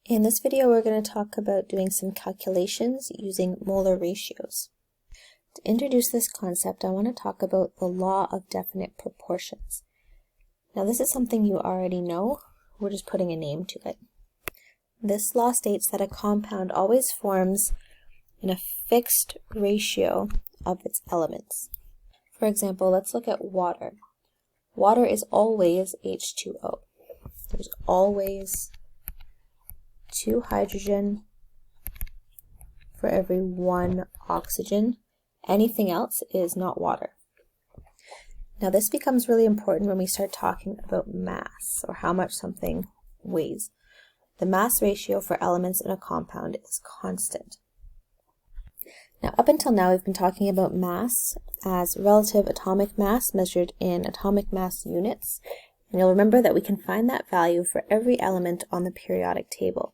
In this video, we're going to talk about doing some calculations using molar ratios. To introduce this concept, I want to talk about the law of definite proportions. Now, this is something you already know. We're just putting a name to it. This law states that a compound always forms in a fixed ratio of its elements. For example, let's look at water. Water is always H2O. There's always 2 hydrogen for every 1 oxygen. Anything else is not water. Now this becomes really important when we start talking about mass, or how much something weighs. The mass ratio for elements in a compound is constant. Now up until now we've been talking about mass as relative atomic mass measured in atomic mass units. And you'll remember that we can find that value for every element on the periodic table.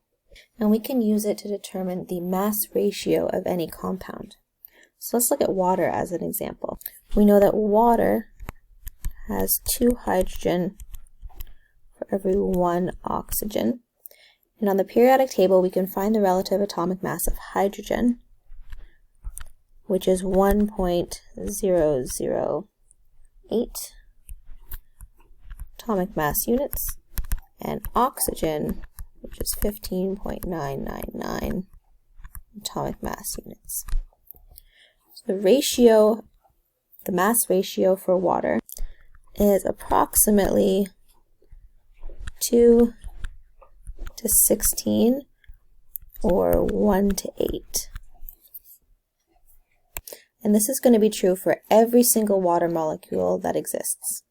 And we can use it to determine the mass ratio of any compound. So let's look at water as an example. We know that water has 2 hydrogen for every 1 oxygen. And on the periodic table, we can find the relative atomic mass of hydrogen, which is 1.008 atomic mass units, and oxygen, which is 15.999 atomic mass units. So the mass ratio for water is approximately 2 to 16 or 1 to 8. And this is going to be true for every single water molecule that exists.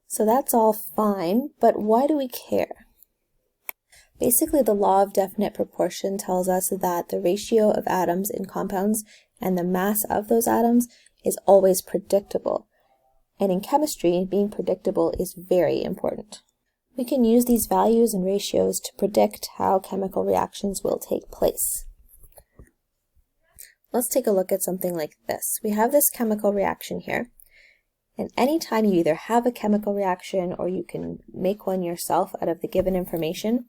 So that's all fine, but why do we care? Basically, the law of definite proportion tells us that the ratio of atoms in compounds and the mass of those atoms is always predictable. And in chemistry, being predictable is very important. We can use these values and ratios to predict how chemical reactions will take place. Let's take a look at something like this. We have this chemical reaction here. And anytime you either have a chemical reaction or you can make one yourself out of the given information,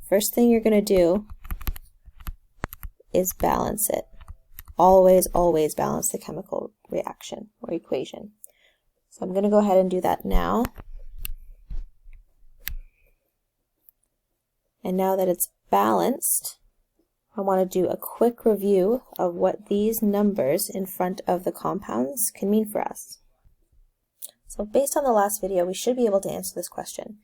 first thing you're going to do is balance it. Always, always balance the chemical reaction or equation. So I'm going to go ahead and do that now. And now that it's balanced, I want to do a quick review of what these numbers in front of the compounds can mean for us. So based on the last video, we should be able to answer this question.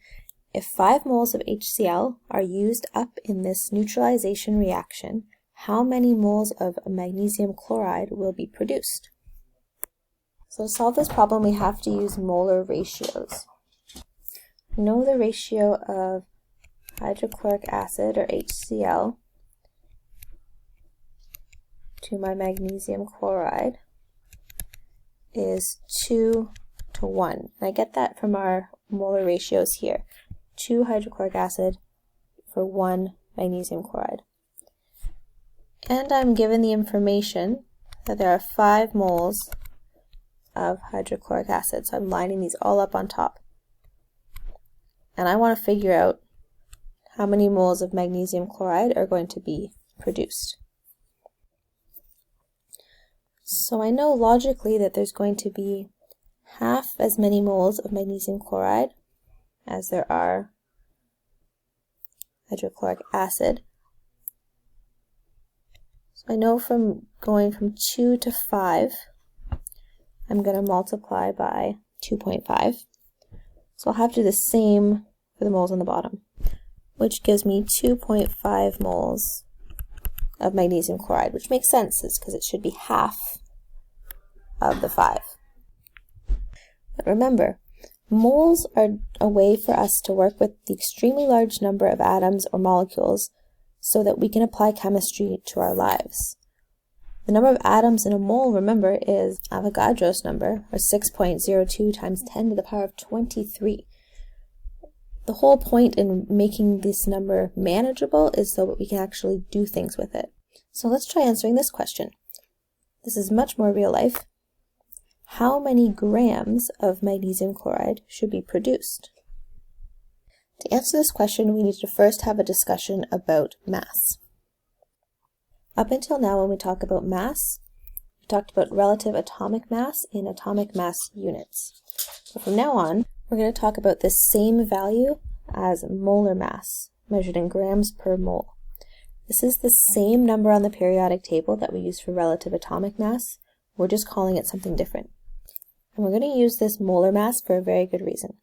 If 5 moles of HCl are used up in this neutralization reaction, how many moles of magnesium chloride will be produced? So to solve this problem, we have to use molar ratios. We know the ratio of hydrochloric acid, or HCl, to my magnesium chloride is 2 to 1. And I get that from our molar ratios here. 2 hydrochloric acid for 1 magnesium chloride. And I'm given the information that there are 5 moles of hydrochloric acid. So I'm lining these all up on top. And I want to figure out how many moles of magnesium chloride are going to be produced. So I know logically that there's going to be half as many moles of magnesium chloride as there are hydrochloric acid. So I know from going from 2 to 5, I'm going to multiply by 2.5. So I'll have to do the same for the moles on the bottom, which gives me 2.5 moles of magnesium chloride, which makes sense because it should be half of the 5. But remember, moles are a way for us to work with the extremely large number of atoms or molecules so that we can apply chemistry to our lives. The number of atoms in a mole, remember, is Avogadro's number, or 6.02 times 10 to the power of 23. The whole point in making this number manageable is so that we can actually do things with it. So let's try answering this question. This is much more real life. How many grams of magnesium chloride should be produced? To answer this question, we need to first have a discussion about mass. Up until now, when we talk about mass, we talked about relative atomic mass in atomic mass units. So from now on, we're going to talk about this same value as molar mass, measured in grams per mole. This is the same number on the periodic table that we use for relative atomic mass. We're just calling it something different. And we're going to use this molar mass for a very good reason.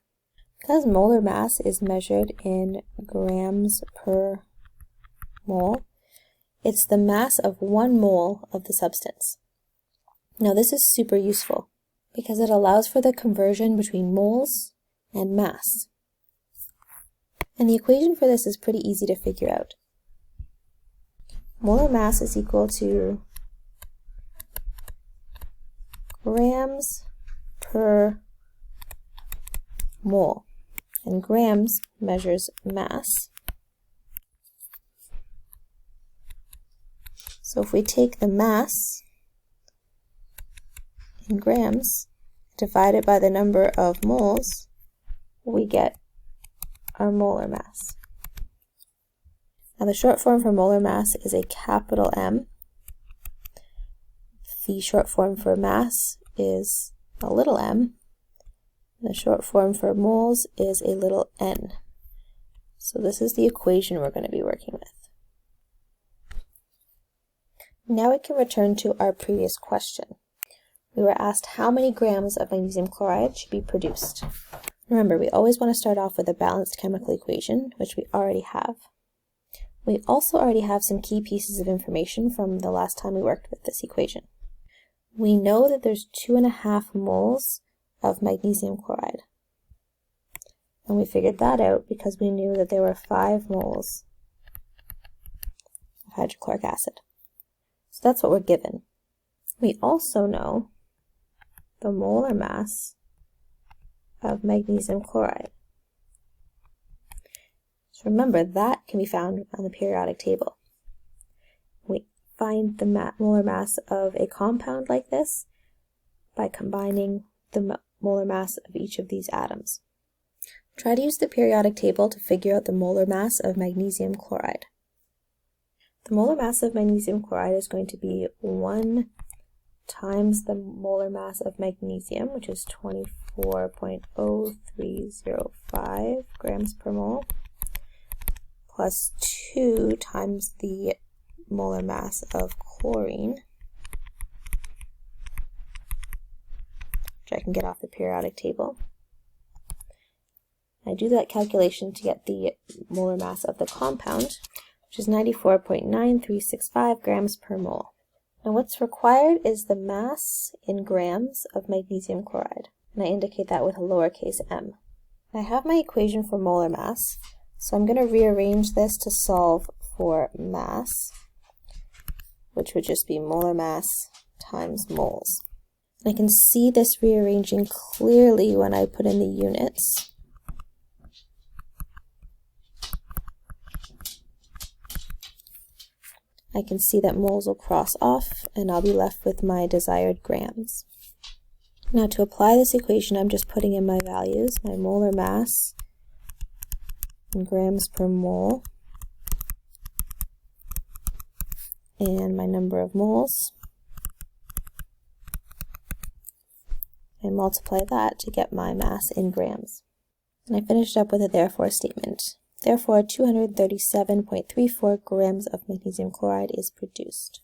Because molar mass is measured in grams per mole, it's the mass of 1 mole of the substance. Now this is super useful because it allows for the conversion between moles and mass. And the equation for this is pretty easy to figure out. Molar mass is equal to grams per mole. And grams measures mass. So if we take the mass in grams, divide it by the number of moles, we get our molar mass. Now the short form for molar mass is a capital M. The short form for mass is a little m. The short form for moles is a little n. So this is the equation we're going to be working with. Now we can return to our previous question. We were asked how many grams of magnesium chloride should be produced. Remember, we always want to start off with a balanced chemical equation, which we already have. We also already have some key pieces of information from the last time we worked with this equation. We know that there's 2.5 moles of magnesium chloride. And we figured that out because we knew that there were 5 moles of hydrochloric acid. So that's what we're given. We also know the molar mass of magnesium chloride. So remember, that can be found on the periodic table. We find the molar mass of a compound like this by combining the molar mass of each of these atoms. Try to use the periodic table to figure out the molar mass of magnesium chloride. The molar mass of magnesium chloride is going to be 1 times the molar mass of magnesium, which is 24.0305 grams per mole, plus 2 times the molar mass of chlorine, which I can get off the periodic table. I do that calculation to get the molar mass of the compound, which is 94.9365 grams per mole. Now what's required is the mass in grams of magnesium chloride, and I indicate that with a lowercase m. I have my equation for molar mass, so I'm going to rearrange this to solve for mass, which would just be molar mass times moles. And I can see this rearranging clearly when I put in the units. I can see that moles will cross off, and I'll be left with my desired grams. Now to apply this equation, I'm just putting in my values, my molar mass in grams per mole, and my number of moles, and multiply that to get my mass in grams. And I finished up with a therefore statement. Therefore, 237.34 grams of magnesium chloride is produced.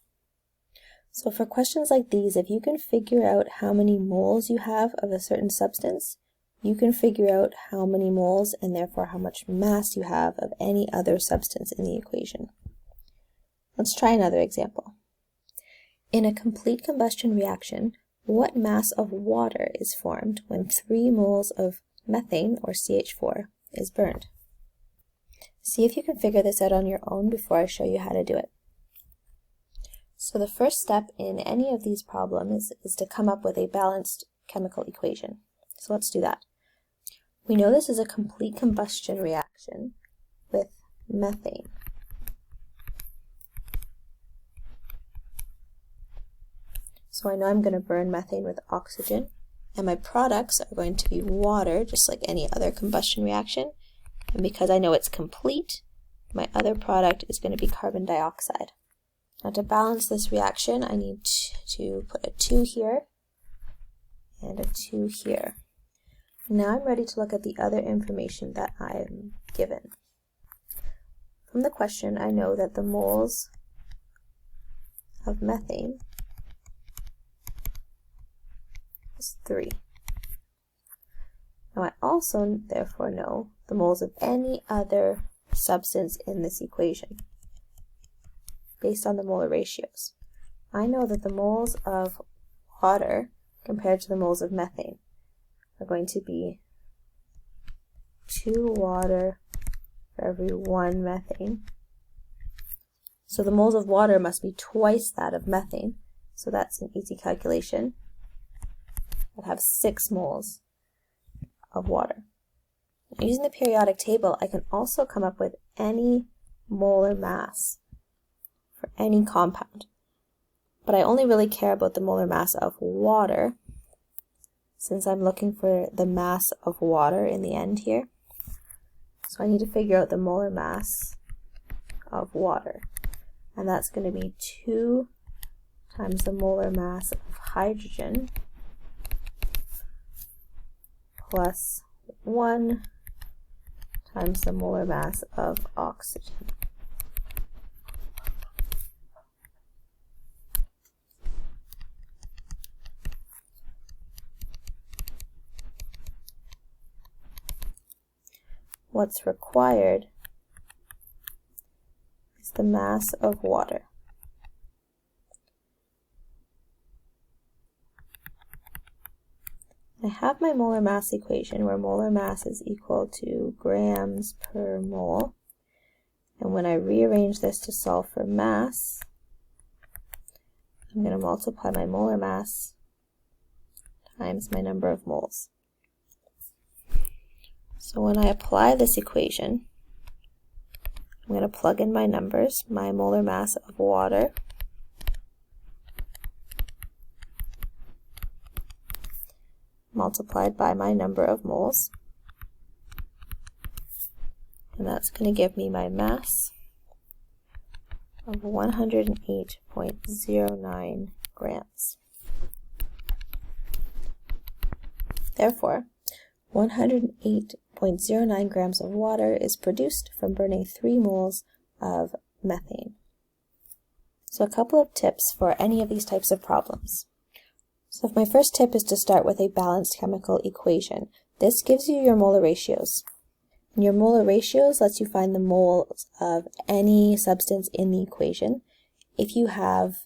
So for questions like these, if you can figure out how many moles you have of a certain substance, you can figure out how many moles and therefore how much mass you have of any other substance in the equation. Let's try another example. In a complete combustion reaction, what mass of water is formed when 3 moles of methane, or CH4, is burned? See if you can figure this out on your own before I show you how to do it. So the first step in any of these problems is to come up with a balanced chemical equation. So let's do that. We know this is a complete combustion reaction with methane. So I know I'm going to burn methane with oxygen, and my products are going to be water, just like any other combustion reaction, And because I know it's complete, my other product is going to be carbon dioxide. Now to balance this reaction, I need to put a 2 here and a 2 here. Now I'm ready to look at the other information that I'm given. From the question, I know that the moles of methane is 3. Now I also therefore know the moles of any other substance in this equation based on the molar ratios. I know that the moles of water compared to the moles of methane are going to be 2 water for every 1 methane. So the moles of water must be twice that of methane. So that's an easy calculation. I'd have 6 moles of water. Using the periodic table, I can also come up with any molar mass for any compound. But I only really care about the molar mass of water, since I'm looking for the mass of water in the end here. So I need to figure out the molar mass of water. And that's going to be 2 times the molar mass of hydrogen plus 1 times the molar mass of oxygen. What's required is the mass of water. I have my molar mass equation where molar mass is equal to grams per mole. And when I rearrange this to solve for mass, I'm going to multiply my molar mass times my number of moles. So when I apply this equation, I'm going to plug in my numbers, my molar mass of water multiplied by my number of moles, and that's going to give me my mass of 108.09 grams. Therefore, 108.09 grams of water is produced from burning 3 moles of methane. So a couple of tips for any of these types of problems. So my first tip is to start with a balanced chemical equation. This gives you your molar ratios. And your molar ratios lets you find the moles of any substance in the equation if you have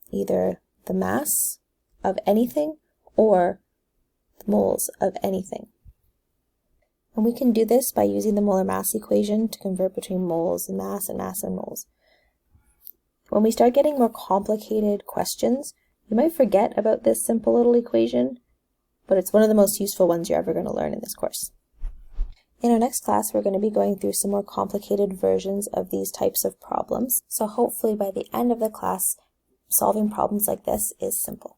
either the mass of anything or the moles of anything. And we can do this by using the molar mass equation to convert between moles and mass and moles. When we start getting more complicated questions, you might forget about this simple little equation, but it's one of the most useful ones you're ever going to learn in this course. In our next class, we're going to be going through some more complicated versions of these types of problems. So hopefully by the end of the class, solving problems like this is simple.